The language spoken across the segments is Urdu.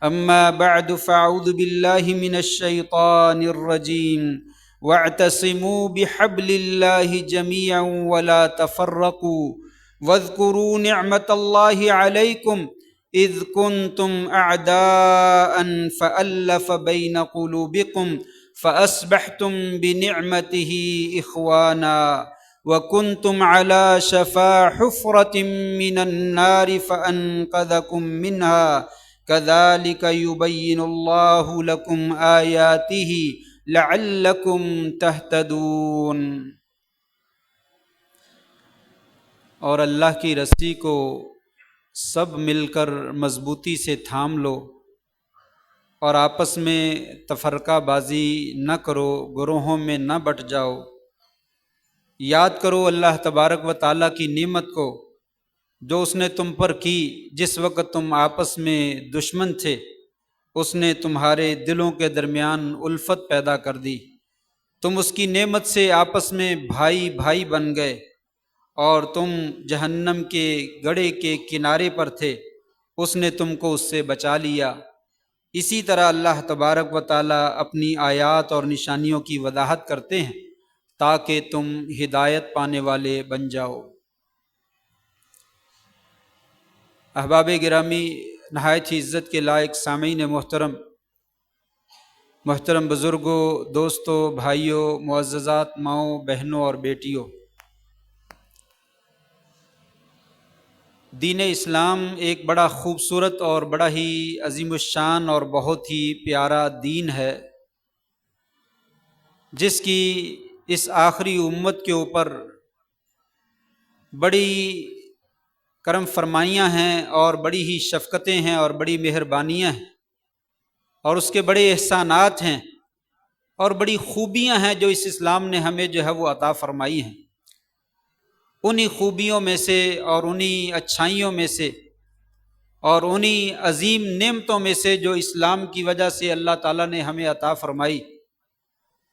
أما بعد فأعوذ بالله من الشيطان الرجيم واعتصموا بحبل الله جميعا ولا تفرقوا واذكروا نعمة الله عليكم إذ كنتم أعداء فألف بين قلوبكم فأصبحتم بنعمته إخوانا وكنتم على شفا حفرة من النار فأنقذكم منها كذلك يبين الله لكم آياته لعلكم تهتدون۔ اور اللہ کی رسی کو سب مل کر مضبوطی سے تھام لو اور آپس میں تفرقہ بازی نہ کرو، گروہوں میں نہ بٹ جاؤ۔ یاد کرو اللہ تبارک و تعالیٰ کی نعمت کو جو اس نے تم پر کی۔ جس وقت تم آپس میں دشمن تھے اس نے تمہارے دلوں کے درمیان الفت پیدا کر دی، تم اس کی نعمت سے آپس میں بھائی بھائی بن گئے، اور تم جہنم کے گڑھے کے کنارے پر تھے، اس نے تم کو اس سے بچا لیا۔ اسی طرح اللہ تبارک و تعالیٰ اپنی آیات اور نشانیوں کی وضاحت کرتے ہیں تاکہ تم ہدایت پانے والے بن جاؤ۔ احباب گرامی، نہایت ہی عزت کے لائق سامعین محترم، محترم بزرگوں، دوستوں، بھائیوں، معززات ماؤں، بہنوں اور بیٹیوں، دین اسلام ایک بڑا خوبصورت اور بڑا ہی عظیم الشان اور بہت ہی پیارا دین ہے، جس کی اس آخری امت کے اوپر بڑی کرم فرمائیاں ہیں اور بڑی ہی شفقتیں ہیں اور بڑی مہربانیاں ہیں، اور اس کے بڑے احسانات ہیں اور بڑی خوبیاں ہیں جو اس اسلام نے ہمیں جو ہے وہ عطا فرمائی ہیں۔ انہی خوبیوں میں سے اور انہی اچھائیوں میں سے اور انہی عظیم نعمتوں میں سے جو اسلام کی وجہ سے اللہ تعالیٰ نے ہمیں عطا فرمائی،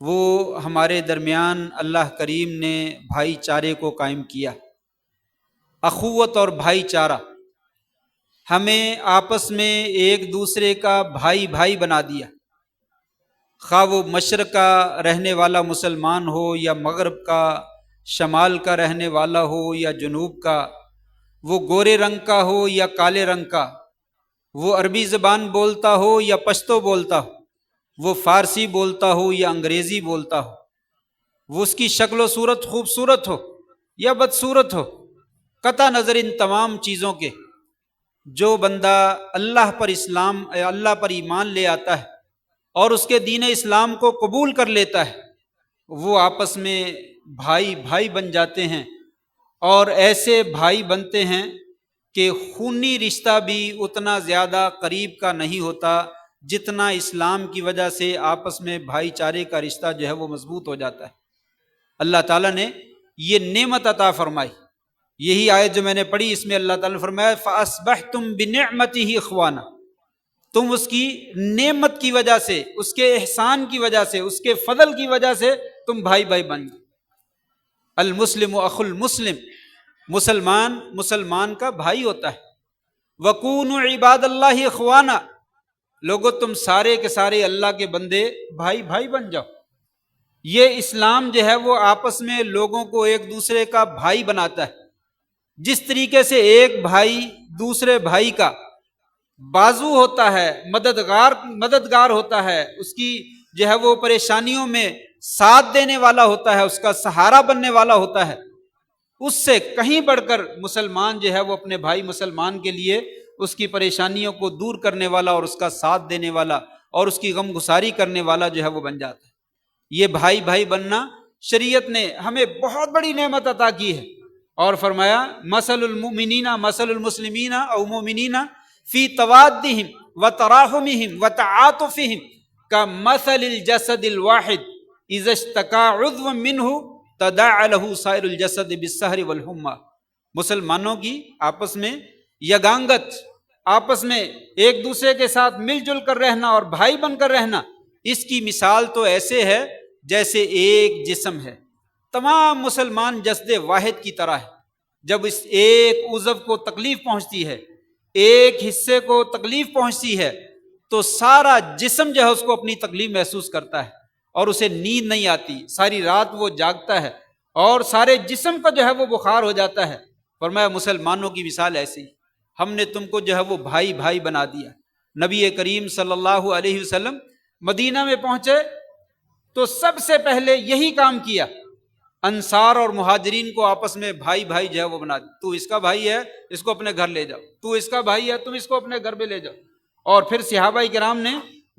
وہ ہمارے درمیان اللہ کریم نے بھائی چارے کو قائم کیا، اخوت اور بھائی چارہ۔ ہمیں آپس میں ایک دوسرے کا بھائی بھائی بنا دیا، خواہ وہ مشرق کا رہنے والا مسلمان ہو یا مغرب کا، شمال کا رہنے والا ہو یا جنوب کا، وہ گورے رنگ کا ہو یا کالے رنگ کا، وہ عربی زبان بولتا ہو یا پشتو بولتا ہو، وہ فارسی بولتا ہو یا انگریزی بولتا ہو، وہ اس کی شکل و صورت خوبصورت ہو یا بدصورت ہو، قطع نظر ان تمام چیزوں کے، جو بندہ اللہ پر ایمان لے آتا ہے اور اس کے دین اسلام کو قبول کر لیتا ہے، وہ آپس میں بھائی بھائی بن جاتے ہیں، اور ایسے بھائی بنتے ہیں کہ خونی رشتہ بھی اتنا زیادہ قریب کا نہیں ہوتا جتنا اسلام کی وجہ سے آپس میں بھائی چارے کا رشتہ جو ہے وہ مضبوط ہو جاتا ہے۔ اللہ تعالیٰ نے یہ نعمت عطا فرمائی۔ یہی آیت جو میں نے پڑھی، اس میں اللہ تعالیٰ نے فرمایا فَأَصْبَحْتُمْ بِنِعْمَتِهِ إِخْوَانًا، تم اس کی نعمت کی وجہ سے، اس کے احسان کی وجہ سے، اس کے فضل کی وجہ سے تم بھائی بھائی بن گئے۔ المسلم اخو المسلم، مسلمان مسلمان کا بھائی ہوتا ہے۔ وَكُونُوا عِبَادَ اللَّهِ إِخْوَانًا، لوگو تم سارے کے سارے اللہ کے بندے بھائی بھائی بن جاؤ۔ یہ اسلام جو ہے وہ آپس میں لوگوں کو ایک دوسرے کا بھائی بناتا ہے۔ جس طریقے سے ایک بھائی دوسرے بھائی کا بازو ہوتا ہے، مددگار ہوتا ہے، اس کی جو ہے وہ پریشانیوں میں ساتھ دینے والا ہوتا ہے، اس کا سہارا بننے والا ہوتا ہے، اس سے کہیں بڑھ کر مسلمان جو ہے وہ اپنے بھائی مسلمان کے لیے اس کی پریشانیوں کو دور کرنے والا اور اس کا ساتھ دینے والا اور اس کی غم گساری کرنے والا جو ہے وہ بن جاتا ہے۔ یہ بھائی بھائی بننا شریعت نے ہمیں بہت بڑی نعمت عطا کی ہے، اور فرمایا مثل المؤمنین مثل المسلمین او مؤمنین فی توادہم وتراحمہم وتعاطفہم کمثل الجسد الواحد اذا اشتکا عضو منہ تداعی لہ سائر الجسد بالسہر والحمى۔ مسلمانوں کی آپس میں یگانگت، آپس میں ایک دوسرے کے ساتھ مل جل کر رہنا اور بھائی بن کر رہنا، اس کی مثال تو ایسے ہے جیسے ایک جسم ہے، تمام مسلمان جسد واحد کی طرح ہے۔ جب اس ایک عضو کو تکلیف پہنچتی ہے، ایک حصے کو تکلیف پہنچتی ہے، تو سارا جسم جو ہے اس کو اپنی تکلیف محسوس کرتا ہے اور اسے نیند نہیں آتی، ساری رات وہ جاگتا ہے اور سارے جسم کا جو ہے وہ بخار ہو جاتا ہے۔ فرمایا مسلمانوں کی مثال ایسی ہی، ہم نے تم کو جو ہے وہ بھائی بھائی بنا دیا۔ نبی کریم صلی اللہ علیہ وسلم مدینہ میں پہنچے تو سب سے پہلے یہی کام کیا، انصار اور مہاجرین کو آپس میں بھائی بھائی جو ہے وہ بنا دیا۔ تو اس کا بھائی ہے، اس کو اپنے گھر لے جاؤ، تو اس کا بھائی ہے، تم اس کو اپنے گھر پہ لے جاؤ۔ اور پھر صحابہ کرام نے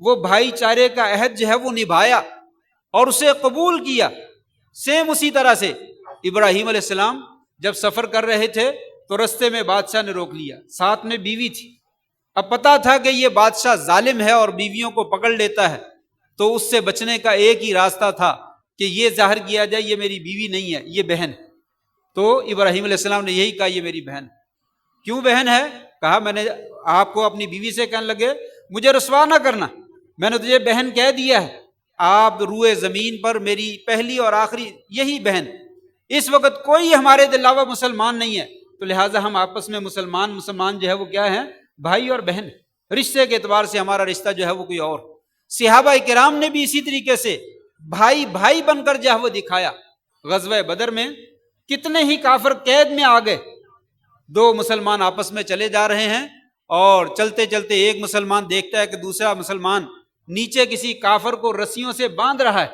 وہ بھائی چارے کا عہد جو ہے وہ نبھایا اور اسے قبول کیا۔ سیم اسی طرح سے ابراہیم علیہ السلام جب سفر کر رہے تھے تو رستے میں بادشاہ نے روک لیا، ساتھ میں بیوی تھی۔ اب پتا تھا کہ یہ بادشاہ ظالم ہے اور بیویوں کو پکڑ لیتا ہے، تو اس سے بچنے کا ایک ہی راستہ تھا کہ یہ ظاہر کیا جائے یہ میری بیوی نہیں ہے، یہ بہن ہے۔ تو ابراہیم علیہ السلام نے یہی کہا، یہ میری بہن ہے۔ کیوں بہن ہے؟ کہا میں نے آپ کو اپنی بیوی سے کہنے لگے مجھے رسوا نہ کرنا، میں نے تجھے بہن کہہ دیا ہے، آپ روئے زمین پر میری پہلی اور آخری یہی بہن۔ اس وقت کوئی ہمارے علاوہ مسلمان نہیں ہے، تو لہٰذا ہم آپس میں مسلمان جو ہے وہ کیا ہے؟ بھائی اور بہن۔ رشتے کے اعتبار سے ہمارا رشتہ جو ہے وہ کوئی اور۔ صحابہ کرام نے بھی اسی طریقے سے بھائی بھائی بن کر جو ہے وہ دکھایا۔ غزوہ بدر میں کتنے ہی کافر قید میں آ گئے، دو مسلمان آپس میں چلے جا رہے ہیں اور چلتے چلتے ایک مسلمان دیکھتا ہے کہ دوسرا مسلمان نیچے کسی کافر کو رسیوں سے باندھ رہا ہے،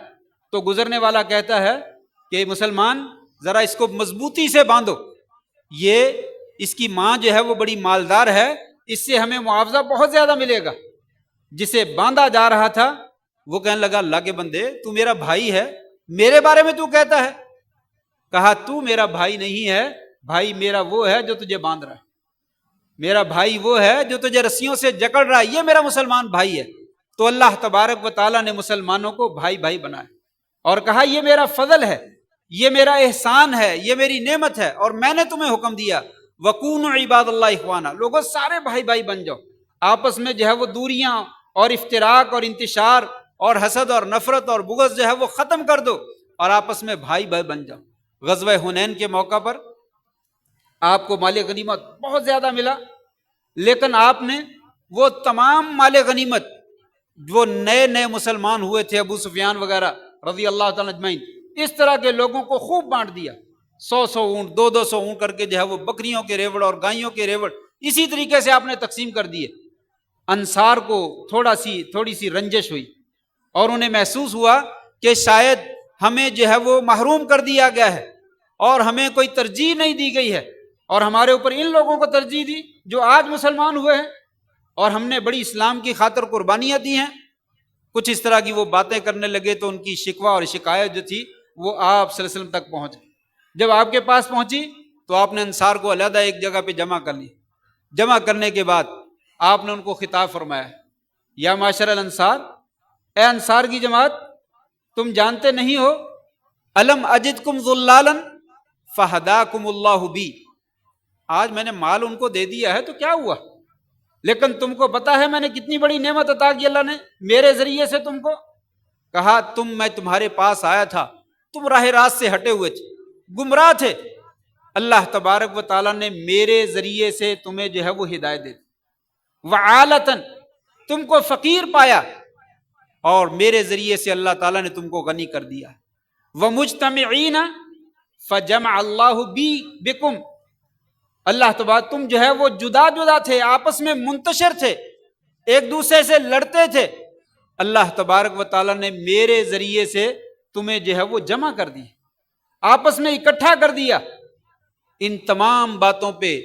تو گزرنے والا کہتا ہے کہ مسلمان ذرا اس کو مضبوطی سے باندھو، یہ اس کی ماں جو ہے وہ بڑی مالدار ہے، اس سے ہمیں معاوضہ بہت زیادہ ملے گا۔ جسے باندھا جا رہا تھا وہ کہنے لگا اللہ کے بندے تو میرا بھائی ہے، میرے بارے میں تو کہتا ہے؟ کہا تو میرا بھائی نہیں ہے، بھائی میرا وہ ہے جو تجھے باندھ رہا ہے، میرا بھائی وہ ہے جو تجھے رسیوں سے جکڑ رہا ہے، یہ میرا مسلمان بھائی ہے۔ تو اللہ تبارک و تعالیٰ نے مسلمانوں کو بھائی بھائی بنایا اور کہا یہ میرا فضل ہے، یہ میرا احسان ہے، یہ میری نعمت ہے، اور میں نے تمہیں حکم دیا وَكُونُوا عِبَادَ اللَّهِ اِخْوَانًا، لوگوں سارے بھائی بھائی بن جاؤ، آپس میں جو ہے وہ دوریاں اور افتراق اور انتشار اور حسد اور نفرت اور بغض جو ہے وہ ختم کر دو اور آپس میں بھائی بھائی بن جاؤ۔ غزوہ حنین کے موقع پر آپ کو مال غنیمت بہت زیادہ ملا، لیکن آپ نے وہ تمام مال غنیمت جو نئے نئے مسلمان ہوئے تھے، ابو سفیان وغیرہ رضی اللہ تعالیٰ اجمعین، اس طرح کے لوگوں کو خوب بانٹ دیا، 100 اونٹ 200 اونٹ کر کے جو ہے وہ بکریوں کے ریوڑ اور گائیوں کے ریوڑ اسی طریقے سے آپ نے تقسیم کر دیے۔ انصار کو تھوڑی سی رنجش ہوئی اور انہیں محسوس ہوا کہ شاید ہمیں جو ہے وہ محروم کر دیا گیا ہے اور ہمیں کوئی ترجیح نہیں دی گئی ہے، اور ہمارے اوپر ان لوگوں کو ترجیح دی جو آج مسلمان ہوئے ہیں، اور ہم نے بڑی اسلام کی خاطر قربانیاں دی ہیں۔ کچھ اس طرح کی وہ باتیں کرنے لگے تو ان کی شکوہ اور شکایت جو تھی وہ آپ صلی اللہ علیہ وسلم تک پہنچ گئی۔ جب آپ کے پاس پہنچی تو آپ نے انصار کو علیحدہ ایک جگہ پہ جمع کر لی۔ جمع کرنے کے بعد آپ نے ان کو خطاب فرمایا، یا معاشر الانصار، اے انصار کی جماعت، تم جانتے نہیں ہو الم اجدکم ضلالا فہداکم اللہ بی، آج میں نے مال ان کو دے دیا ہے تو کیا ہوا، لیکن تم کو پتا ہے میں نے کتنی بڑی نعمت عطا کی اللہ نے میرے ذریعے سے تم کو۔ کہا میں تمہارے پاس آیا تھا، تم راہ راست سے ہٹے ہوئے تھے، گمراہ تھے، اللہ تبارک و تعالیٰ نے میرے ذریعے سے تمہیں جو ہے وہ ہدایت دے دی، وعالتاً تم کو فقیر پایا اور میرے ذریعے سے اللہ تعالیٰ نے تم کو غنی کر دیا، ومجتمعین فجمع اللہ بی بکم، اللہ تبارک تم جو ہے وہ جدا جدا تھے، آپس میں منتشر تھے، ایک دوسرے سے لڑتے تھے، اللہ تبارک و تعالیٰ نے میرے ذریعے سے تمہیں جو ہے وہ جمع کر دی، آپس میں اکٹھا کر دیا۔ ان تمام باتوں پہ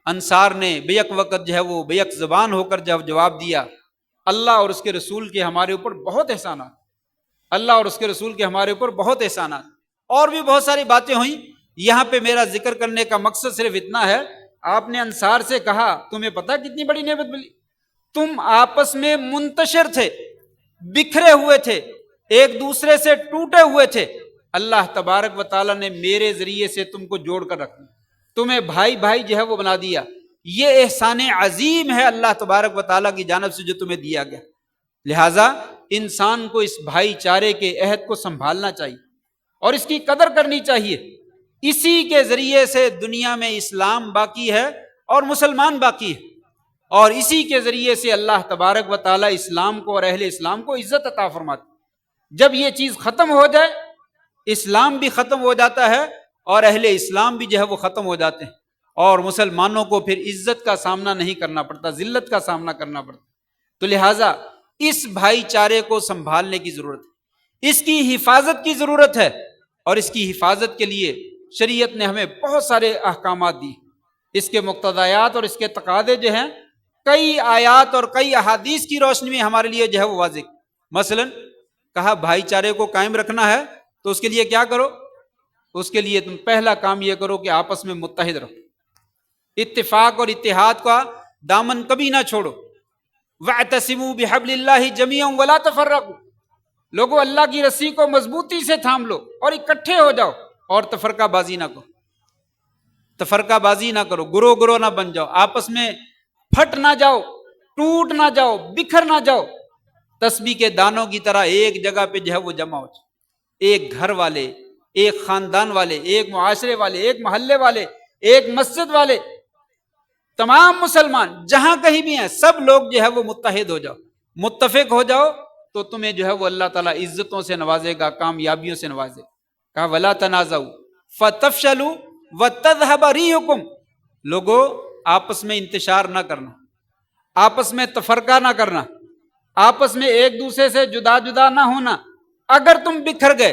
انصار نے بیک وقت جو ہے وہ بیک زبان ہو کر جب جواب دیا، اللہ اور اس کے رسول کے ہمارے اوپر بہت احسانات، اللہ اور اس کے رسول کے ہمارے اوپر بہت احسانات۔ اور بھی بہت ساری باتیں ہوئیں، یہاں پہ میرا ذکر کرنے کا مقصد صرف اتنا ہے، آپ نے انصار سے کہا تمہیں پتہ کتنی بڑی نعمت ملی، تم آپس میں منتشر تھے، بکھرے ہوئے تھے، ایک دوسرے سے ٹوٹے ہوئے تھے، اللہ تبارک و تعالیٰ نے میرے ذریعے سے تم کو جوڑ کر رکھا، تمہیں بھائی بھائی جو ہے وہ بنا دیا، یہ احسان عظیم ہے اللہ تبارک و تعالیٰ کی جانب سے جو تمہیں دیا گیا۔ لہٰذا انسان کو اس بھائی چارے کے عہد کو سنبھالنا چاہیے اور اس کی قدر کرنی چاہیے، اسی کے ذریعے سے دنیا میں اسلام باقی ہے اور مسلمان باقی ہے، اور اسی کے ذریعے سے اللہ تبارک و تعالیٰ اسلام کو اور اہل اسلام کو عزت عطا فرماتے۔ جب یہ چیز ختم ہو جائے، اسلام بھی ختم ہو جاتا ہے اور اہل اسلام بھی جو ہے وہ ختم ہو جاتے ہیں، اور مسلمانوں کو پھر عزت کا سامنا نہیں کرنا پڑتا، ذلت کا سامنا کرنا پڑتا۔ تو لہٰذا اس بھائی چارے کو سنبھالنے کی ضرورت ہے، اس کی حفاظت کی ضرورت ہے، اور اس کی حفاظت کے لیے شریعت نے ہمیں بہت سارے احکامات دی۔ اس کے مقتضیات اور اس کے تقاضے جو ہیں کئی آیات اور کئی احادیث کی روشنی میں ہمارے لیے جو ہے وہ واضح۔ مثلا کہا بھائی چارے کو قائم رکھنا ہے تو اس کے لیے کیا کرو؟ اس کے لیے تم پہلا کام یہ کرو کہ آپس میں متحد رہو، اتفاق اور اتحاد کا دامن کبھی نہ چھوڑو۔ وَاعْتَصِمُوا بِحَبْلِ اللَّهِ جَمِيعًا وَلَا تَفَرَّقُوا، لوگوں اللہ کی رسی کو مضبوطی سے تھام لو اور اکٹھے ہو جاؤ، اور تفرقہ بازی نہ کرو، تفرقہ بازی نہ کرو، گروہ گروہ نہ بن جاؤ، آپس میں پھٹ نہ جاؤ، ٹوٹ نہ جاؤ، بکھر نہ جاؤ، تسبیح کے دانوں کی طرح ایک جگہ پہ جو ہے وہ جمع ہو جاؤ۔ ایک گھر والے، ایک خاندان والے، ایک معاشرے والے، ایک محلے والے، ایک مسجد والے، تمام مسلمان جہاں کہیں بھی ہیں، سب لوگ جو ہے وہ متحد ہو جاؤ، متفق ہو جاؤ، تو تمہیں جو ہے وہ اللہ تعالیٰ عزتوں سے نوازے گا، کامیابیوں سے نوازے گا۔ کہا وَلَا تَنَازَعُوا فَتَفْشَلُوا وَتَذْهَبَ رِيحُكُمْ، لوگوں آپس میں انتشار نہ کرنا، آپس میں تفرقہ نہ کرنا، آپس میں ایک دوسرے سے جدا جدا نہ ہونا۔ اگر تم بکھر گئے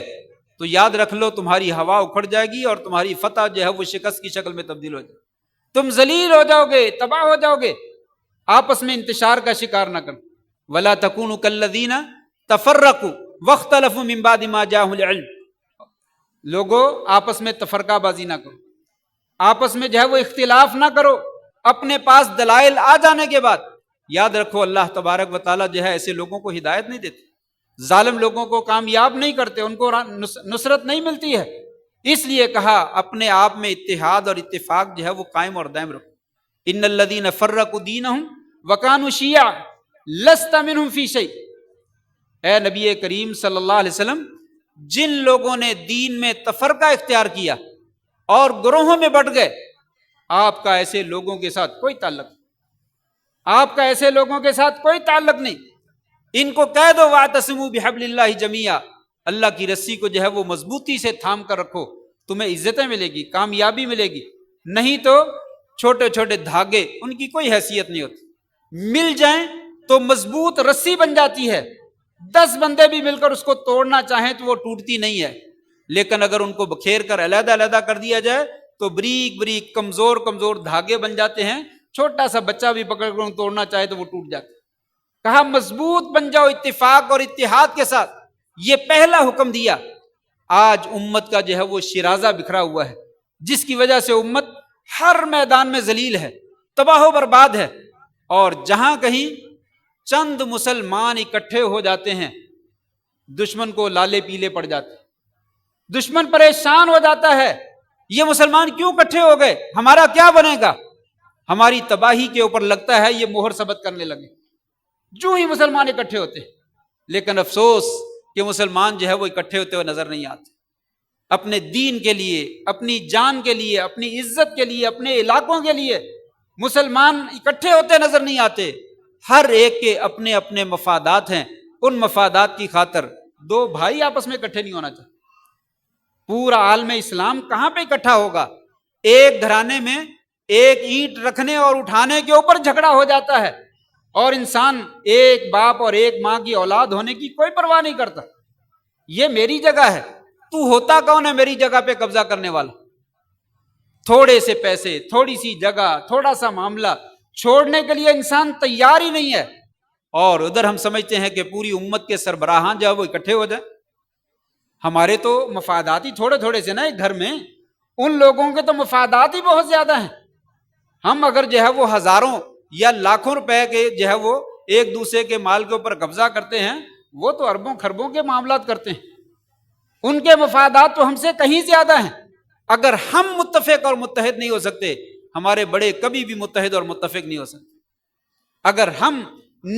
تو یاد رکھ لو تمہاری ہوا اکھڑ جائے گی اور تمہاری فتح جو ہے وہ شکست کی شکل میں تبدیل ہو جائے گی، تم ذلیل ہو جاؤ گے، تباہ ہو جاؤ گے۔ آپس میں انتشار کا شکار نہ کرنا۔ وَلَا تَكُونُوا كَالَّذِينَ تَفَرَّقُوا وَاخْتَلَفُوا مِن بَعْدِ مَا جَاءَهُمُ الْعِلْمُ، لوگوں آپس میں تفرقہ بازی نہ کرو، آپس میں جو ہے وہ اختلاف نہ کرو، اپنے پاس دلائل آ جانے کے بعد۔ یاد رکھو اللہ تبارک و تعالیٰ جو ہے ایسے لوگوں کو ہدایت نہیں دیتے، ظالم لوگوں کو کامیاب نہیں کرتے، ان کو نصرت نہیں ملتی ہے۔ اس لیے کہا اپنے آپ میں اتحاد اور اتفاق جو ہے وہ قائم اور دائم رکھو۔ ان الذین فرقوا دینہم وکانوا شیعا لست منہم فی شیء، اے نبی کریم صلی اللہ علیہ وسلم، جن لوگوں نے دین میں تفرقہ اختیار کیا اور گروہوں میں بٹ گئے، آپ کا ایسے لوگوں کے ساتھ کوئی تعلق نہیں، آپ کا ایسے لوگوں کے ساتھ کوئی تعلق نہیں۔ ان کو کہہ دو وَاعْتَصِمُوا بِحَبْلِ اللَّهِ جَمِيعًا، اللہ کی رسی کو جو ہے وہ مضبوطی سے تھام کر رکھو، تمہیں عزتیں ملے گی، کامیابی ملے گی۔ نہیں تو چھوٹے چھوٹے دھاگے، ان کی کوئی حیثیت نہیں ہوتی، مل جائیں تو مضبوط رسی بن جاتی ہے، 10 بندے بھی مل کر اس کو توڑنا چاہیں تو وہ ٹوٹتی نہیں ہے، لیکن اگر ان کو بکھیر کر علیحدہ علیحدہ کر دیا جائے تو بریک بریک کمزور کمزور دھاگے بن جاتے ہیں، چھوٹا سا بچہ بھی پکڑ کر توڑنا چاہے تو وہ ٹوٹ جاتا ہے۔ کہا مضبوط بن جاؤ اتفاق اور اتحاد کے ساتھ، یہ پہلا حکم دیا۔ آج امت کا جو ہے وہ شرازہ بکھرا ہوا ہے، جس کی وجہ سے امت ہر میدان میں ذلیل ہے، تباہ و برباد ہے، اور جہاں کہیں چند مسلمان اکٹھے ہو جاتے ہیں دشمن کو لالے پیلے پڑ جاتے ہیں، دشمن پریشان ہو جاتا ہے، یہ مسلمان کیوں اکٹھے ہو گئے، ہمارا کیا بنے گا، ہماری تباہی کے اوپر لگتا ہے یہ مہر ثبت کرنے لگے جو ہی مسلمان اکٹھے ہوتے ہیں۔ لیکن افسوس کہ مسلمان جو ہے وہ اکٹھے ہوتے ہوئے نظر نہیں آتے، اپنے دین کے لیے، اپنی جان کے لیے، اپنی عزت کے لیے، اپنے علاقوں کے لیے مسلمان اکٹھے ہوتے نظر نہیں آتے۔ ہر ایک کے اپنے اپنے مفادات ہیں، ان مفادات کی خاطر 2 بھائی آپس میں اکٹھے نہیں ہونا چاہتے۔ پورا عالم اسلام کہاں پہ اکٹھا ہوگا؟ ایک گھرانے میں ایک اینٹ رکھنے اور اٹھانے کے اوپر جھگڑا ہو جاتا ہے، اور انسان ایک باپ اور ایک ماں کی اولاد ہونے کی کوئی پرواہ نہیں کرتا۔ یہ میری جگہ ہے، تو ہوتا کون ہے میری جگہ پہ قبضہ کرنے والا؟ تھوڑے سے پیسے، تھوڑی سی جگہ، تھوڑا سا معاملہ چھوڑنے کے لیے انسان تیار ہی نہیں ہے، اور ادھر ہم سمجھتے ہیں کہ پوری امت کے سربراہاں جو ہے وہ اکٹھے ہو جائیں۔ ہمارے تو مفادات ہی تھوڑے تھوڑے سے نا ایک گھر میں، ان لوگوں کے تو مفادات ہی بہت زیادہ ہیں۔ ہم اگر جو ہے وہ ہزاروں یا لاکھوں روپے کے جو ہے وہ ایک دوسرے کے مال کے اوپر قبضہ کرتے ہیں، وہ تو اربوں خربوں کے معاملات کرتے ہیں، ان کے مفادات تو ہم سے کہیں زیادہ ہیں۔ اگر ہم متفق اور متحد نہیں ہو سکتے، ہمارے بڑے کبھی بھی متحد اور متفق نہیں ہو سکتے۔ اگر ہم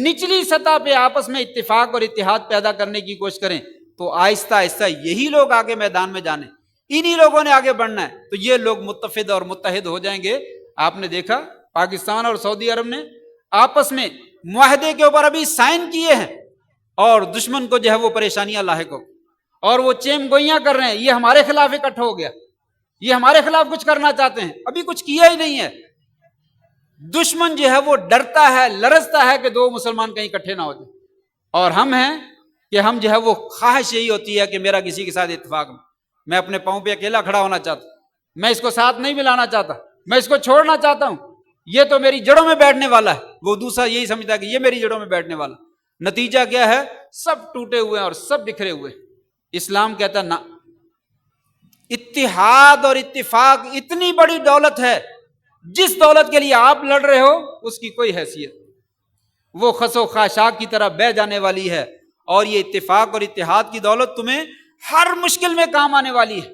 نچلی سطح پہ آپس میں اتفاق اور اتحاد پیدا کرنے کی کوشش کریں تو آہستہ آہستہ یہی لوگ آگے میدان میں جانے، انہی لوگوں نے آگے بڑھنا ہے، تو یہ لوگ متفق اور متحد ہو جائیں گے۔ آپ نے دیکھا پاکستان اور سعودی عرب نے آپس میں معاہدے کے اوپر ابھی سائن کیے ہیں اور دشمن کو جو ہے وہ پریشانیاں لاحق ہو اور وہ چیم گوئیاں کر رہے ہیں، یہ ہمارے خلاف اکٹھا ہو گیا، یہ ہمارے خلاف کچھ کرنا چاہتے ہیں، ابھی کچھ کیا ہی نہیں ہے۔ دشمن جو ہے وہ ڈرتا ہے، لرزتا ہے کہ دو مسلمان کہیں اکٹھے نہ ہو جائیں، اور ہم ہیں کہ ہم جو ہے وہ خواہش یہی ہوتی ہے کہ میرا کسی کے ساتھ اتفاق ہو، میں اپنے پاؤں پہ اکیلا کھڑا ہونا چاہتا ہوں، میں اس کو ساتھ نہیں ملانا چاہتا، میں اس کو چھوڑنا چاہتا ہوں، یہ تو میری جڑوں میں بیٹھنے والا ہے، وہ دوسرا یہی سمجھتا ہے کہ یہ میری جڑوں میں بیٹھنے والا۔ نتیجہ کیا ہے؟ سب ٹوٹے ہوئے ہیں اور سب بکھرے ہوئے۔ اسلام کہتا ہے نہ، اتحاد اور اتفاق اتنی بڑی دولت ہے، جس دولت کے لیے آپ لڑ رہے ہو اس کی کوئی حیثیت، وہ خس و خاشاک کی طرح بہہ جانے والی ہے، اور یہ اتفاق اور اتحاد کی دولت تمہیں ہر مشکل میں کام آنے والی ہے،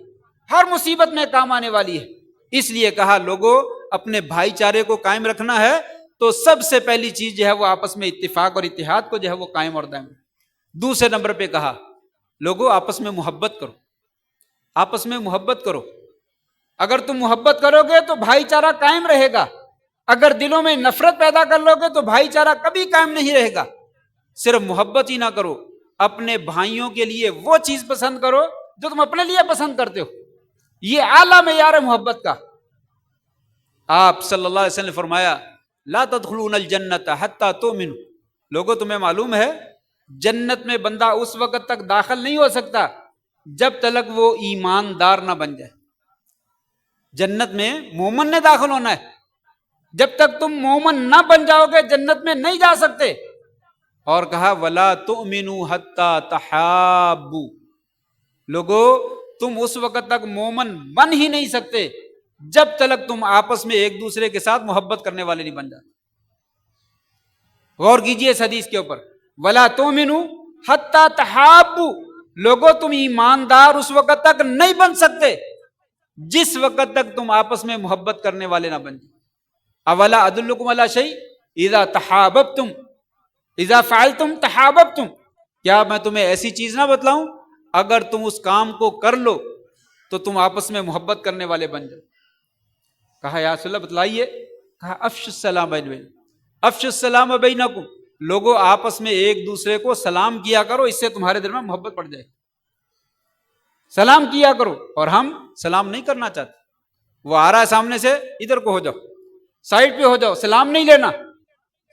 ہر مصیبت میں کام آنے والی ہے۔ اس لیے کہا لوگوں اپنے بھائی چارے کو قائم رکھنا ہے تو سب سے پہلی چیز جو ہے وہ آپس میں اتفاق اور اتحاد کو جو ہے وہ قائم اور دائم۔ دوسرے نمبر پہ کہا لوگوں آپس میں محبت کرو، آپس میں محبت کرو۔ اگر تم محبت کرو گے تو بھائی چارہ قائم رہے گا، اگر دلوں میں نفرت پیدا کر لو گے تو بھائی چارہ کبھی قائم نہیں رہے گا۔ صرف محبت ہی نہ کرو، اپنے بھائیوں کے لیے وہ چیز پسند کرو جو تم اپنے لیے پسند کرتے ہو، یہ اعلیٰ معیار ہے محبت کا۔ آپ صلی اللہ علیہ وسلم نے فرمایا لا تدخلون الجنت حتی تؤمنوا، لوگوں تمہیں معلوم ہے جنت میں بندہ اس وقت تک داخل نہیں ہو سکتا جب تک وہ ایماندار نہ بن جائے۔ جنت میں مومن نے داخل ہونا ہے، جب تک تم مومن نہ بن جاؤ گے جنت میں نہیں جا سکتے۔ اور کہا ولا تؤمنوا حتی تحابوا، لوگوں تم اس وقت تک مومن بن ہی نہیں سکتے جب تک تم آپس میں ایک دوسرے کے ساتھ محبت کرنے والے نہیں بن جاتے۔ غور کیجئے اس حدیث کے اوپر، ولا تؤمنوا حتی تحابوا، لوگوں تم ایماندار اس وقت تک نہیں بن سکتے جس وقت تک تم آپس میں محبت کرنے والے نہ بن جائیں۔ اولا ادلکم علی شیء اذا تحاببتم اذا فعلتم تحاببتم، کیا میں تمہیں ایسی چیز نہ بتلاؤں اگر تم اس کام کو کر لو تو تم آپس میں محبت کرنے والے بن جاؤ۔ کہا یا رسول اللہ بتلائیے، کہا افشوا السلام بینکم، افشوا السلام بینکم، لوگوں آپس میں ایک دوسرے کو سلام کیا کرو، اس سے تمہارے دل میں محبت پڑ جائے، سلام کیا کرو۔ اور ہم سلام نہیں کرنا چاہتے، وہ آ رہا ہے سامنے سے، ادھر کو ہو جاؤ، سائڈ پہ ہو جاؤ، سلام نہیں لینا،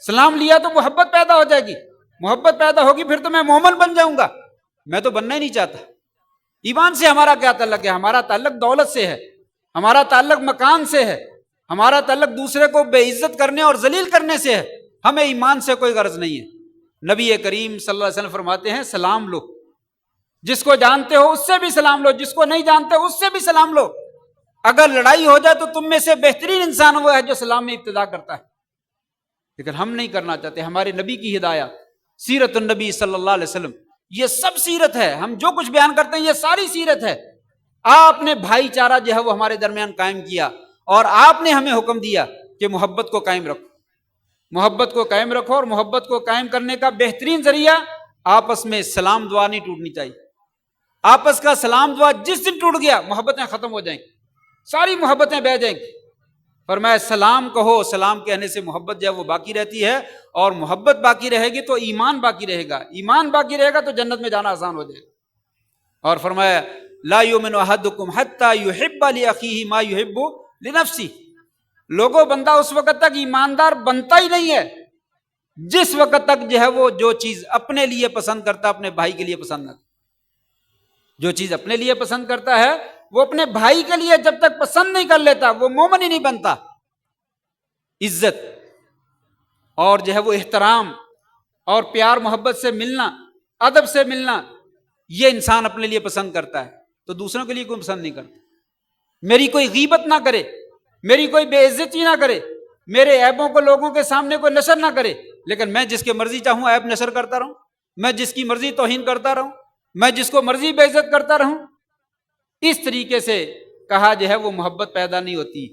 سلام لیا تو محبت پیدا ہو جائے گی، محبت پیدا ہوگی پھر تو میں مومن بن جاؤں گا، میں تو بننا ہی نہیں چاہتا۔ ایمان سے ہمارا کیا تعلق ہے؟ ہمارا تعلق دولت سے ہے، ہمارا تعلق مکان سے ہے، ہمارا تعلق دوسرے کو بے عزت کرنے اور ذلیل کرنے سے ہے، ہمیں ایمان سے کوئی غرض نہیں ہے۔ نبی کریم صلی اللہ علیہ وسلم فرماتے ہیں سلام لو، جس کو جانتے ہو اس سے بھی سلام لو، جس کو نہیں جانتے اس سے بھی سلام لو۔ اگر لڑائی ہو جائے تو تم میں سے بہترین انسان وہ ہے جو سلام میں ابتدا کرتا ہے، لیکن ہم نہیں کرنا چاہتے۔ ہمارے نبی کی ہدایت، سیرت النبی صلی اللہ علیہ وسلم، یہ سب سیرت ہے، ہم جو کچھ بیان کرتے ہیں یہ ساری سیرت ہے۔ آپ نے بھائی چارہ جو ہے وہ ہمارے درمیان قائم کیا، اور آپ نے ہمیں حکم دیا کہ محبت کو قائم رکھو، محبت کو قائم رکھو، اور محبت کو قائم کرنے کا بہترین ذریعہ آپس میں سلام دعا نہیں ٹوٹنی چاہیے۔ آپس کا سلام دعا جس دن ٹوٹ گیا محبتیں ختم ہو جائیں گی، ساری محبتیں بہہ جائیں گی۔ فرمایا سلام کہو، سلام کہنے سے محبت جو ہے وہ باقی رہتی ہے، اور محبت باقی رہے گی تو ایمان باقی رہے گا، ایمان باقی رہے گا تو جنت میں جانا آسان ہو جائے گا۔ اور فرمایا لا یؤمن احدکم حتی یحب لاخیہ ما یحب لنفسہ، لوگوں بندہ اس وقت تک ایماندار بنتا ہی نہیں ہے جس وقت تک جو ہے وہ جو چیز اپنے لیے پسند کرتا اپنے بھائی کے لیے پسند نہ کرتا۔ جو چیز اپنے لیے پسند کرتا ہے وہ اپنے بھائی کے لیے جب تک پسند نہیں کر لیتا وہ مومن ہی نہیں بنتا۔ عزت اور جو ہے وہ احترام اور پیار محبت سے ملنا، ادب سے ملنا، یہ انسان اپنے لیے پسند کرتا ہے تو دوسروں کے لیے کوئی پسند نہیں کرتا۔ میری کوئی غیبت نہ کرے، میری کوئی بے عزتی نہ کرے، میرے عیبوں کو لوگوں کے سامنے کوئی نشر نہ کرے، لیکن میں جس کے مرضی چاہوں عیب نشر کرتا رہوں، میں جس کی مرضی توہین کرتا رہوں، میں جس کو مرضی بے عزت کرتا رہوں، اس طریقے سے کہا جو ہے وہ محبت پیدا نہیں ہوتی۔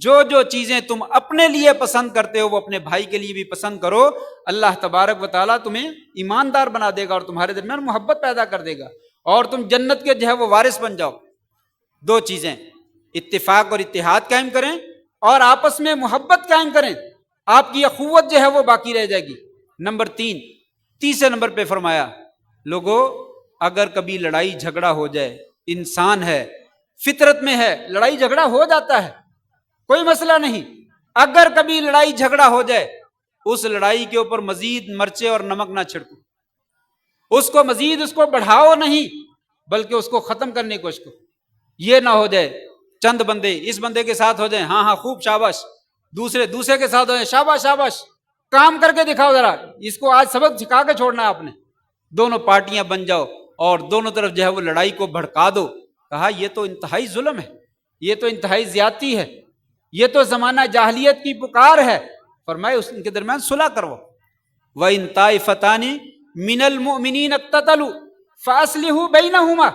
جو چیزیں تم اپنے لیے پسند کرتے ہو وہ اپنے بھائی کے لیے بھی پسند کرو، اللہ تبارک و تعالیٰ تمہیں ایماندار بنا دے گا اور تمہارے درمیان محبت پیدا کر دے گا، اور تم جنت کے جو ہے وہ وارث بن جاؤ۔ دو چیزیں، اتفاق اور اتحاد قائم کریں اور آپس میں محبت قائم کریں، آپ کی اخوت جو ہے وہ باقی رہ جائے گی۔ نمبر 3، تیسرے نمبر پہ فرمایا لوگوں اگر کبھی لڑائی جھگڑا ہو جائے، انسان ہے، فطرت میں ہے، لڑائی جھگڑا ہو جاتا ہے، کوئی مسئلہ نہیں، اگر کبھی لڑائی جھگڑا ہو جائے اس لڑائی کے اوپر مزید مرچے اور نمک نہ چھڑکو، اس کو مزید اس کو بڑھاؤ نہیں، بلکہ اس کو ختم کرنے کی کوشش کرو۔ یہ نہ ہو جائے چند بندے اس بندے کے ساتھ ہو جائیں، ہاں ہاں خوب شاباش، دوسرے کے ساتھ ہو جائیں، شاباش شاباش، کام کر کے دکھاؤ ذرا، اس کو آج سبق سکھا کے چھوڑنا ہے آپ نے، دونوں پارٹیاں بن جاؤ اور دونوں طرف جو ہے وہ لڑائی کو بھڑکا دو۔ کہا یہ تو انتہائی ظلم ہے، یہ تو انتہائی زیادتی ہے، یہ تو زمانہ جاہلیت کی پکار ہے۔ فرمائے اس کے درمیان صلح کرو۔ وَإِن طَائِفَتَانِ مِنَ الْمُؤْمِنِينَ اقْتَتَلُوا فَأَصْلِحُوا بَيْنَهُمَا،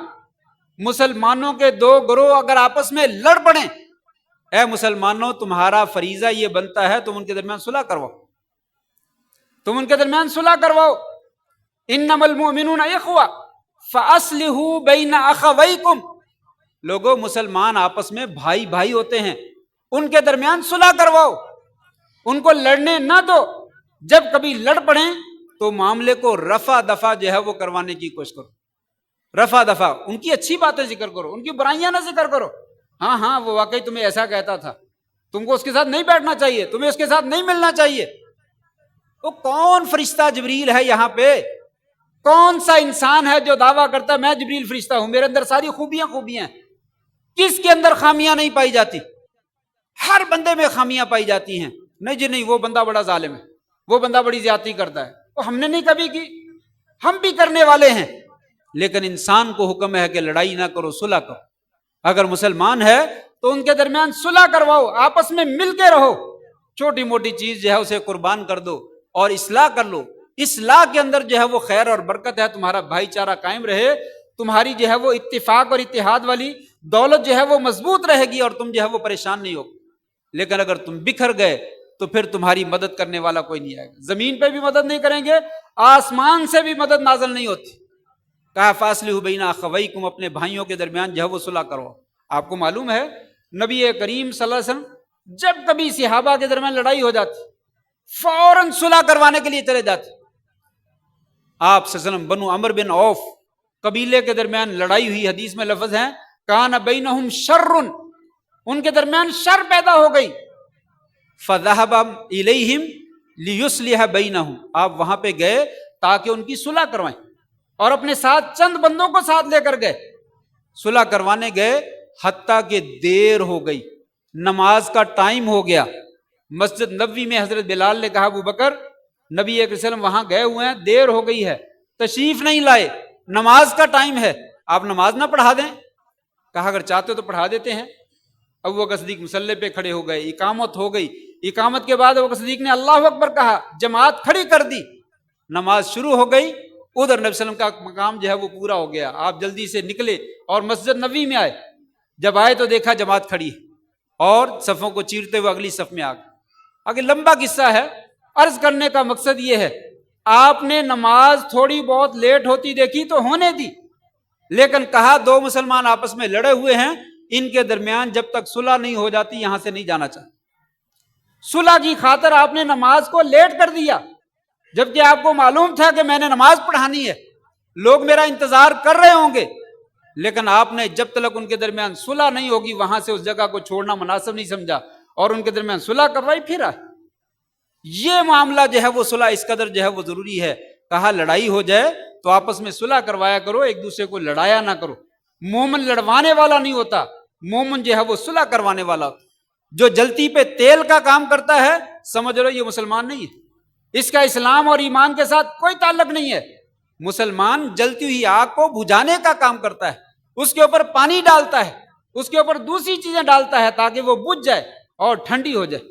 مسلمانوں کے دو گروہ اگر آپس میں لڑ پڑیں، اے مسلمانوں تمہارا فریضہ یہ بنتا ہے تم ان کے درمیان صلح کرواؤ، تم ان کے درمیان صلح کرواؤ۔ انما المؤمنون اخوہ فاصلحوا بین اخویکم، لوگوں مسلمان آپس میں بھائی بھائی ہوتے ہیں، ان کے درمیان صلح کرواؤ، ان کو لڑنے نہ دو، جب کبھی لڑ پڑیں تو معاملے کو رفع دفع جو ہے وہ کروانے کی کوشش کرو، رفع دفع، ان کی اچھی باتیں ذکر کرو، ان کی برائیاں نہ ذکر کرو۔ ہاں ہاں وہ واقعی تمہیں ایسا کہتا تھا، تم کو اس کے ساتھ نہیں بیٹھنا چاہیے، تمہیں اس کے ساتھ نہیں ملنا چاہیے۔ وہ کون فرشتہ جبریل ہے یہاں پہ؟ کون سا انسان ہے جو دعویٰ کرتا ہے میں جبریل فرشتہ ہوں، میرے اندر ساری خوبیاں ہیں؟ کس کے اندر خامیاں نہیں پائی جاتی؟ ہر بندے میں خامیاں پائی جاتی ہیں۔ نہیں جی نہیں، وہ بندہ بڑا ظالم ہے، وہ بندہ بڑی زیادتی کرتا ہے، وہ ہم نے نہیں کبھی کی، ہم بھی کرنے والے ہیں، لیکن انسان کو حکم ہے کہ لڑائی نہ کرو، صلح کرو۔ اگر مسلمان ہے تو ان کے درمیان صلح کرواؤ، آپس میں مل کے رہو، چھوٹی موٹی چیز جو ہے اسے قربان کر دو اور اصلاح کر لو۔ اصلاح کے اندر جو ہے وہ خیر اور برکت ہے، تمہارا بھائی چارہ قائم رہے، تمہاری جو ہے وہ اتفاق اور اتحاد والی دولت جو ہے وہ مضبوط رہے گی اور تم جو ہے وہ پریشان نہیں ہوگے۔ لیکن اگر تم بکھر گئے تو پھر تمہاری مدد کرنے والا کوئی نہیں آئے گا، زمین پہ بھی مدد نہیں کریں گے، آسمان سے بھی مدد نازل نہیں ہوتی۔ کہا فاصلحوا بین اخویکم، اپنے بھائیوں کے درمیان جو ہے وہ صلح کرو۔ آپ کو معلوم ہے نبی کریم صلی اللہ علیہ وسلم جب کبھی صحابہ کے درمیان لڑائی ہو جاتی فوراً صلح کروانے کے لیے چلے جاتے۔ آپ صلی اللہ علیہ وسلم بنو عمرو بن عوف قبیلے کے درمیان لڑائی ہوئی، حدیث میں لفظ ہیں کان بینہم شر، ان کے درمیان شر پیدا ہو گئی، فذهب الیہم لیصلح بینہم، آپ وہاں پہ گئے تاکہ ان کی صلح کروائیں، اور اپنے ساتھ چند بندوں کو ساتھ لے کر گئے، صلح کروانے گئے، حتیٰ کہ دیر ہو گئی، نماز کا ٹائم ہو گیا۔ مسجد نبوی میں حضرت بلال نے کہا ابو بکر نبی صلی اللہ علیہ وسلم وہاں گئے ہوئے ہیں، دیر ہو گئی ہے، تشریف نہیں لائے، نماز کا ٹائم ہے، آپ نماز نہ پڑھا دیں؟ کہا اگر چاہتے تو پڑھا دیتے ہیں۔ ابو بکر صدیق مصلی پہ کھڑے ہو گئے، اقامت ہو گئی، اقامت کے بعد ابو بکر صدیق نے اللہ اکبر کہا، جماعت کھڑی کر دی، نماز شروع ہو گئی، ادھر نبی صلی اللہ علیہ وسلم کا مقام جو ہے وہ پورا ہو گیا، آپ جلدی سے نکلے اور مسجد نبوی میں آئے، جب آئے تو دیکھا جماعت کھڑی ہے اور صفوں کو چیرتے ہوئے اگلی صف میں آ گئے۔ آگے لمبا قصہ ہے، عرض کرنے کا مقصد یہ ہے آپ نے نماز تھوڑی بہت لیٹ ہوتی دیکھی تو ہونے دی، لیکن کہا دو مسلمان آپس میں لڑے ہوئے ہیں، ان کے درمیان جب تک صلح نہیں ہو جاتی یہاں سے نہیں جانا چاہتے۔ صلح کی خاطر آپ نے نماز کو لیٹ کر دیا، جبکہ آپ کو معلوم تھا کہ میں نے نماز پڑھانی ہے، لوگ میرا انتظار کر رہے ہوں گے، لیکن آپ نے جب تک ان کے درمیان صلح نہیں ہوگی وہاں سے اس جگہ کو چھوڑنا مناسب نہیں سمجھا اور ان کے درمیان صلح کروائی، پھر آئے۔ یہ معاملہ جو ہے وہ صلح اس قدر جو ہے وہ ضروری ہے۔ کہا لڑائی ہو جائے تو آپس میں صلح کروایا کرو، ایک دوسرے کو لڑایا نہ کرو۔ مومن لڑوانے والا نہیں ہوتا، مومن جو ہے وہ صلح کروانے والا ہوتا۔ جو جلتی پہ تیل کا کام کرتا ہے سمجھ لو یہ مسلمان نہیں ہے، اس کا اسلام اور ایمان کے ساتھ کوئی تعلق نہیں ہے۔ مسلمان جلتی ہوئی آگ کو بجھانے کا کام کرتا ہے، اس کے اوپر پانی ڈالتا ہے، اس کے اوپر دوسری چیزیں ڈالتا ہے تاکہ وہ بجھ جائے اور ٹھنڈی ہو جائے۔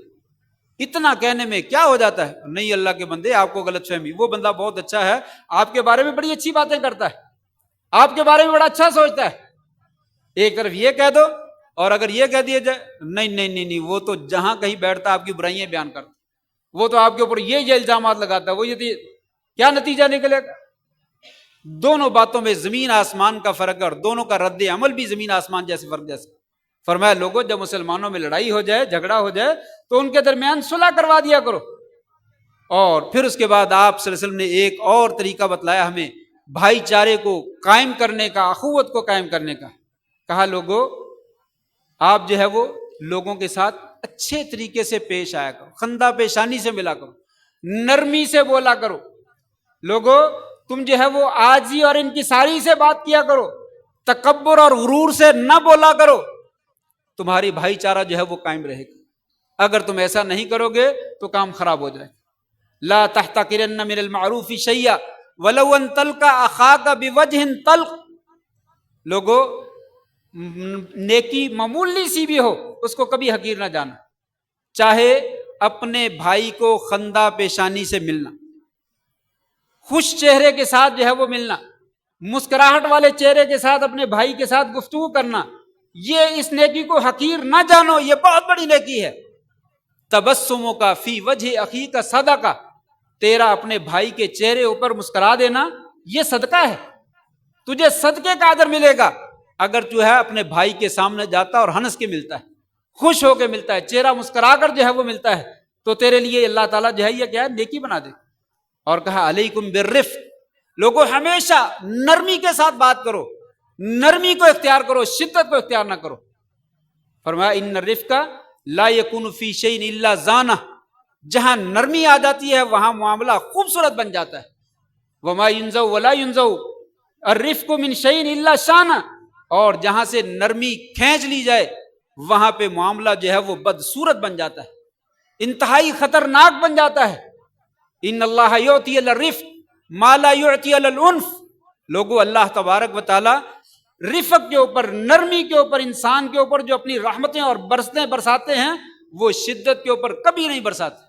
اتنا کہنے میں کیا ہو جاتا ہے؟ نہیں اللہ کے بندے آپ کو غلط فہمی، وہ بندہ بہت اچھا ہے، آپ کے بارے میں بڑی اچھی باتیں کرتا ہے، آپ کے بارے میں بڑا اچھا سوچتا ہے، ایک طرف یہ کہہ دو اور اگر یہ کہہ دیا جائے نہیں نہیں نہیں نہیں، وہ تو جہاں کہیں بیٹھتا آپ کی برائیاں بیان کرتا، وہ تو آپ کے اوپر یہ الزامات لگاتا ہے، وہ یہ کیا نتیجہ نکلے گا؟ دونوں باتوں میں زمین آسمان کا فرق ہے اور دونوں کا رد عمل بھی زمین آسمان جیسے فرق جیسے۔ فرمایا لوگوں جب مسلمانوں میں لڑائی ہو جائے، جھگڑا ہو جائے تو ان کے درمیان صلح کروا دیا کرو۔ اور پھر اس کے بعد آپ صلی اللہ علیہ وسلم نے ایک اور طریقہ بتلایا ہمیں بھائی چارے کو قائم کرنے کا، اخوت کو قائم کرنے کا۔ کہا لوگوں آپ جو ہے وہ لوگوں کے ساتھ اچھے طریقے سے پیش آیا کرو، خندہ پیشانی سے ملا کرو، نرمی سے بولا کرو۔ لوگوں تم جو ہے وہ عاجزی اور انکساری سے بات کیا کرو، تکبر اور غرور سے نہ بولا کرو، تمہاری بھائی چارہ جو ہے وہ قائم رہے گا۔ اگر تم ایسا نہیں کرو گے تو کام خراب ہو جائے گا۔ لا تحتقرن من المعروف شیئا ولو ان تلقى اخاك بوجه طلق۔ لوگوں نیکی معمولی سی بھی ہو اس کو کبھی حقیر نہ جانا، چاہے اپنے بھائی کو خندہ پیشانی سے ملنا، خوش چہرے کے ساتھ جو ہے وہ ملنا، مسکراہٹ والے چہرے کے ساتھ اپنے بھائی کے ساتھ گفتگو کرنا، یہ اس نیکی کو حقیر نہ جانو، یہ بہت بڑی نیکی ہے۔ تبسموں کا فی وجہ اخی کا صدقہ، تیرا اپنے بھائی کے چہرے اوپر مسکرا دینا یہ صدقہ ہے، تجھے صدقے کا اجر ملے گا اگر تو ہے اپنے بھائی کے سامنے جاتا اور ہنس کے ملتا ہے، خوش ہو کے ملتا ہے، چہرہ مسکرا کر جو ہے وہ ملتا ہے، تو تیرے لیے اللہ تعالیٰ جو ہے یہ کیا ہے نیکی بنا دے۔ اور کہا علیکم بالرفق، لوگوں ہمیشہ نرمی کے ساتھ بات کرو، نرمی کو اختیار کرو، شدت کو اختیار نہ کرو۔ فرمایا ان الرفق لا یکون فی شیء الا زانہ، جہاں نرمی آ جاتی ہے وہاں معاملہ خوبصورت بن جاتا ہے۔ وما ینزع ولا ینزع الرفق من شیء الا شانہ، اور جہاں سے نرمی کھینچ لی جائے وہاں پہ معاملہ جو ہے وہ بدصورت بن جاتا ہے، انتہائی خطرناک بن جاتا ہے۔ ان اللہ یعطی علی الرفق ما لا یعطی علی العنف، لوگوں اللہ تبارک و تعالی رفق کے اوپر، نرمی کے اوپر، انسان کے اوپر جو اپنی رحمتیں اور برستیں برساتے ہیں وہ شدت کے اوپر کبھی نہیں برساتے۔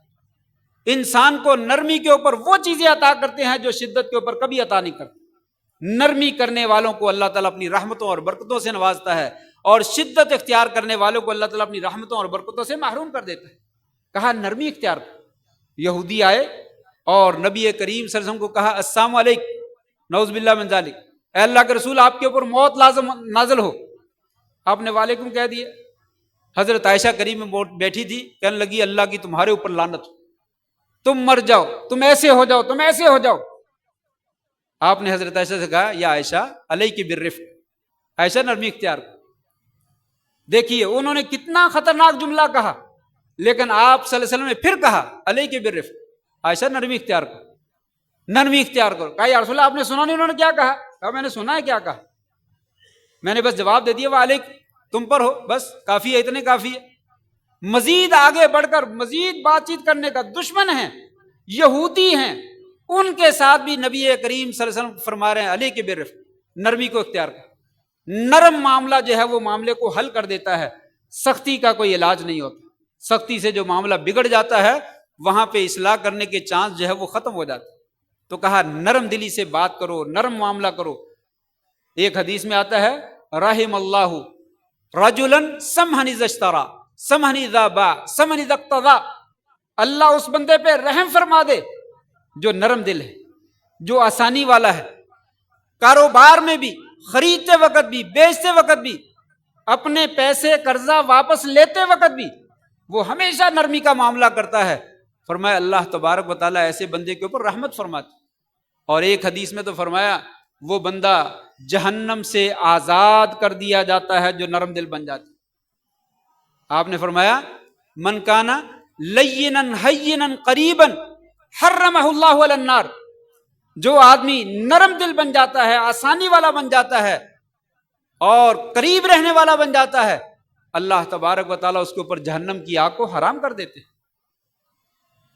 انسان کو نرمی کے اوپر وہ چیزیں عطا کرتے ہیں جو شدت کے اوپر کبھی عطا نہیں کرتے۔ نرمی کرنے والوں کو اللہ تعالیٰ اپنی رحمتوں اور برکتوں سے نوازتا ہے، اور شدت اختیار کرنے والوں کو اللہ تعالیٰ اپنی رحمتوں اور برکتوں سے محروم کر دیتا ہے۔ کہا نرمی اختیار کرو۔ یہودی آئے اور نبی کریم صلی اللہ علیہ وسلم کو کہا السلام علیکم، نعوذ باللہ من ذالک، اے اللہ کے رسول آپ کے اوپر موت لازم نازل ہو۔ آپ نے وعلیکم کہہ دیا۔ حضرت عائشہ کریم بیٹھی تھی، کہنے لگی اللہ کی تمہارے اوپر لعنت ہو، تم مر جاؤ، تم ایسے ہو جاؤ، تم ایسے ہو جاؤ۔ آپ نے حضرت عائشہ سے کہا یا عائشہ علیک بالرفق، عائشہ نرمی اختیار کرو۔ دیکھیے انہوں نے کتنا خطرناک جملہ کہا، لیکن آپ صلی اللہ علیہ وسلم نے پھر کہا علیک بالرفق، عائشہ نرمی اختیار کرو، نرمی اختیار کرو۔ کہا یا رسول اللہ آپ نے سنا نہیں انہوں نے کیا کہا؟ کہا میں نے سنا ہے کیا کہا، میں نے بس جواب دے دیا وہ علیک، تم پر ہو، بس کافی ہے، اتنے کافی ہے۔ مزید آگے بڑھ کر مزید بات چیت کرنے کا، دشمن ہیں، یہودی ہیں، ان کے ساتھ بھی نبی کریم صلی اللہ علیہ وسلم فرما رہے ہیں علیک بالرفق، نرمی کو اختیار کر۔ نرم معاملہ جو ہے وہ معاملے کو حل کر دیتا ہے، سختی کا کوئی علاج نہیں ہوتا۔ سختی سے جو معاملہ بگڑ جاتا ہے وہاں پہ اصلاح کرنے کے چانس جو ہے وہ ختم ہو جاتے۔ تو کہا نرم دلی سے بات کرو، نرم معاملہ کرو۔ ایک حدیث میں آتا ہے رحم اللہ رجلا سمحا اذا اشترى سمحا اذا باع سمحا اذا اقتضى، اللہ اس بندے پہ رحم فرما دے جو نرم دل ہے، جو آسانی والا ہے، کاروبار میں بھی، خریدتے وقت بھی، بیچتے وقت بھی، اپنے پیسے قرضہ واپس لیتے وقت بھی وہ ہمیشہ نرمی کا معاملہ کرتا ہے۔ فرمایا اللہ تبارک و تعالیٰ ایسے بندے کے اوپر رحمت فرماتے۔ اور ایک حدیث میں تو فرمایا وہ بندہ جہنم سے آزاد کر دیا جاتا ہے جو نرم دل بن جاتا ہے۔ آپ نے فرمایا من کانا لینا حینا قریبا حرمہ اللہ علی النار، جو آدمی نرم دل بن جاتا ہے، آسانی والا بن جاتا ہے اور قریب رہنے والا بن جاتا ہے، اللہ تبارک و تعالیٰ اس کے اوپر جہنم کی آگ کو حرام کر دیتے ہیں۔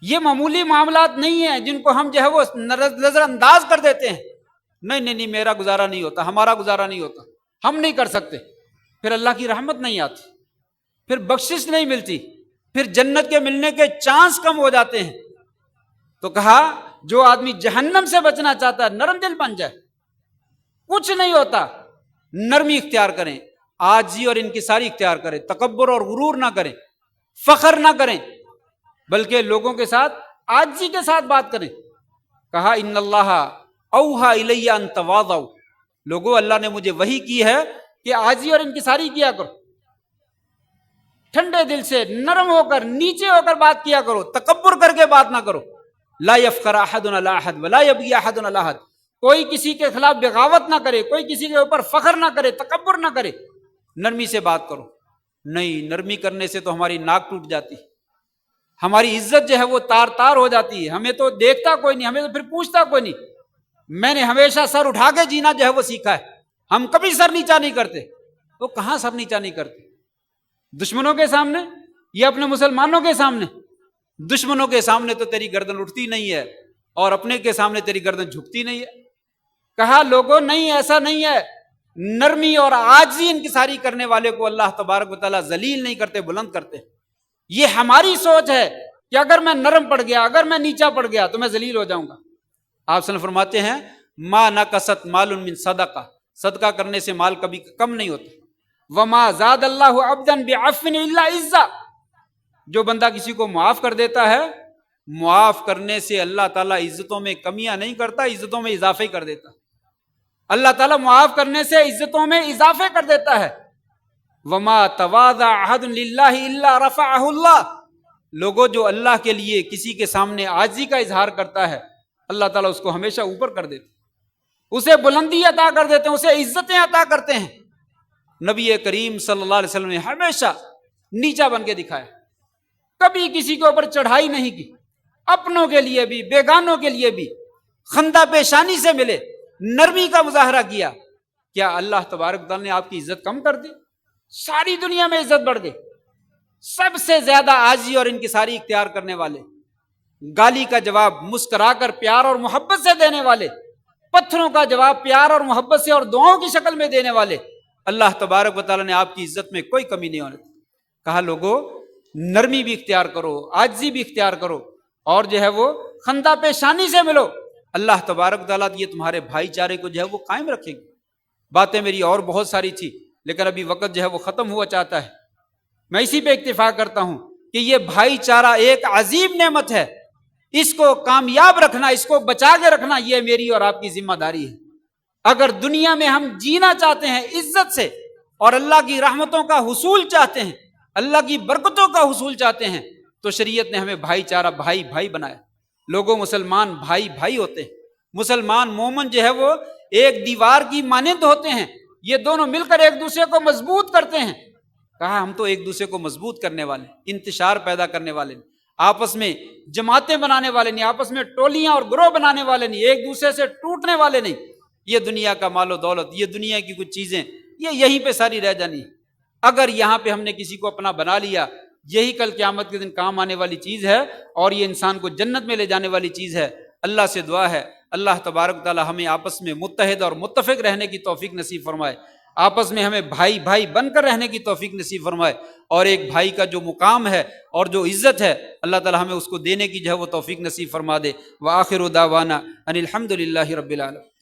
یہ معمولی معاملات نہیں ہیں جن کو ہم جو ہے وہ نظر انداز کر دیتے ہیں، نہیں نہیں نہیں میرا گزارا نہیں ہوتا، ہمارا گزارا نہیں ہوتا، ہم نہیں کر سکتے، پھر اللہ کی رحمت نہیں آتی، پھر بخشش نہیں ملتی، پھر جنت کے ملنے کے چانس کم ہو جاتے ہیں۔ تو کہا جو آدمی جہنم سے بچنا چاہتا ہے نرم دل بن جائے، کچھ نہیں ہوتا، نرمی اختیار کریں، عاجزی اور انکساری اختیار کریں، تکبر اور غرور نہ کریں، فخر نہ کریں، بلکہ لوگوں کے ساتھ عاجزی کے ساتھ بات کریں۔ کہا ان اللہ اوحا الی ان تواضعوا، لوگوں اللہ نے مجھے وحی کی ہے کہ عاجزی اور انکساری کیا کرو۔ ٹھنڈے دل سے نرم ہو کر نیچے ہو کر بات کیا کرو، تکبر کر کے بات نہ کرو۔ لا یفخر احد علی احد ولا یبغی احد علی احد، کوئی کسی کے خلاف بغاوت نہ کرے، کوئی کسی کے اوپر فخر نہ کرے، تکبر نہ کرے، نرمی سے بات کرو۔ نہیں، نرمی کرنے سے تو ہماری ناک ٹوٹ جاتی، ہماری عزت جو ہے وہ تار تار ہو جاتی ہے، ہمیں تو دیکھتا کوئی نہیں، ہمیں تو پھر پوچھتا کوئی نہیں۔ میں نے ہمیشہ سر اٹھا کے جینا جو ہے وہ سیکھا ہے، ہم کبھی سر نیچا نہیں کرتے۔ وہ کہاں سر نیچا نہیں کرتے؟ دشمنوں کے سامنے یا اپنے مسلمانوں کے سامنے؟ دشمنوں کے سامنے تو تیری گردن اٹھتی نہیں ہے، اور اپنے کے سامنے تیری گردن جھکتی نہیں ہے۔ کہا لوگوں نہیں، ایسا نہیں ہے، نرمی اور عاجزی انکساری کرنے والے کو اللہ تبارک و تعالیٰ ذلیل نہیں کرتے، بلند کرتے۔ یہ ہماری سوچ ہے کہ اگر میں نرم پڑ گیا، اگر میں نیچا پڑ گیا تو میں ذلیل ہو جاؤں گا۔ آپ صلی اللہ علیہ وسلم فرماتے ہیں ما نقصت مال من صدقہ، صدقہ کرنے سے مال کبھی کم نہیں ہوتا۔ وما زاد اللہ عبدا بعفو الا عزا، جو بندہ کسی کو معاف کر دیتا ہے، معاف کرنے سے اللہ تعالیٰ عزتوں میں کمیاں نہیں کرتا، عزتوں میں اضافے کر دیتا۔ اللہ تعالیٰ معاف کرنے سے عزتوں میں اضافے کر دیتا ہے۔ وما تواضع احد للہ الا رفعہ اللہ، لوگوں جو اللہ کے لیے کسی کے سامنے عاجزی کا اظہار کرتا ہے، اللہ تعالیٰ اس کو ہمیشہ اوپر کر دیتے، اسے بلندی عطا کر دیتے ہیں، اسے عزتیں عطا کرتے ہیں۔ نبی کریم صلی اللہ علیہ وسلم نے ہمیشہ نیچا بن کے دکھایا، کبھی کسی کے اوپر چڑھائی نہیں کی، اپنوں کے لیے بھی بیگانوں کے لیے بھی خندہ پیشانی سے ملے، نرمی کا مظاہرہ کیا۔ کیا اللہ تبارک تعالیٰ نے آپ کی عزت کم کر دی؟ ساری دنیا میں عزت بڑھ گئی۔ سب سے زیادہ عاجزی اور انکساری اختیار کرنے والے، گالی کا جواب مسکرا کر پیار اور محبت سے دینے والے، پتھروں کا جواب پیار اور محبت سے اور دعاؤں کی شکل میں دینے والے، اللہ تبارک و تعالیٰ نے آپ کی عزت میں کوئی کمی نہیں ہونے دی۔ کہا لوگوں نرمی بھی اختیار کرو، عاجزی بھی اختیار کرو، اور جو ہے وہ خندہ پیشانی سے ملو، اللہ تبارک و تعالیٰ یہ تمہارے بھائی چارے کو جو ہے وہ قائم رکھیں گے۔ باتیں میری اور بہت ساری تھی، لیکن ابھی وقت جو ہے وہ ختم ہوا چاہتا ہے۔ میں اسی پہ اکتفا کرتا ہوں کہ یہ بھائی چارہ ایک عظیم نعمت ہے، اس کو کامیاب رکھنا، اس کو بچا کے رکھنا، یہ میری اور آپ کی ذمہ داری ہے۔ اگر دنیا میں ہم جینا چاہتے ہیں عزت سے اور اللہ کی رحمتوں کا حصول چاہتے ہیں، اللہ کی برکتوں کا حصول چاہتے ہیں، تو شریعت نے ہمیں بھائی چارہ بھائی بھائی بنایا۔ لوگوں مسلمان بھائی بھائی ہوتے ہیں، مسلمان مومن جو ہے وہ ایک دیوار کی مانند ہوتے ہیں، یہ دونوں مل کر ایک دوسرے کو مضبوط کرتے ہیں۔ کہا ہم تو ایک دوسرے کو مضبوط کرنے والے، انتشار پیدا کرنے والے، آپس میں جماعتیں بنانے والے نہیں، آپس میں ٹولیاں اور گروہ بنانے والے نہیں، ایک دوسرے سے ٹوٹنے والے نہیں۔ یہ دنیا کا مال و دولت، یہ دنیا کی کچھ چیزیں، یہ یہیں پہ ساری رہ جانی ہے۔ اگر یہاں پہ ہم نے کسی کو اپنا بنا لیا، یہی کل قیامت کے دن کام آنے والی چیز ہے، اور یہ انسان کو جنت میں لے جانے والی چیز ہے۔ اللہ سے دعا ہے اللہ تبارک تعالی ہمیں آپس میں متحد اور متفق رہنے کی توفیق نصیب فرمائے، آپس میں ہمیں بھائی بھائی بن کر رہنے کی توفیق نصیب فرمائے، اور ایک بھائی کا جو مقام ہے اور جو عزت ہے اللہ تعالی ہمیں اس کو دینے کی جو ہے وہ توفیق نصیب فرما دے۔ وآخر دعوانا ان الحمد للہ رب العالمین۔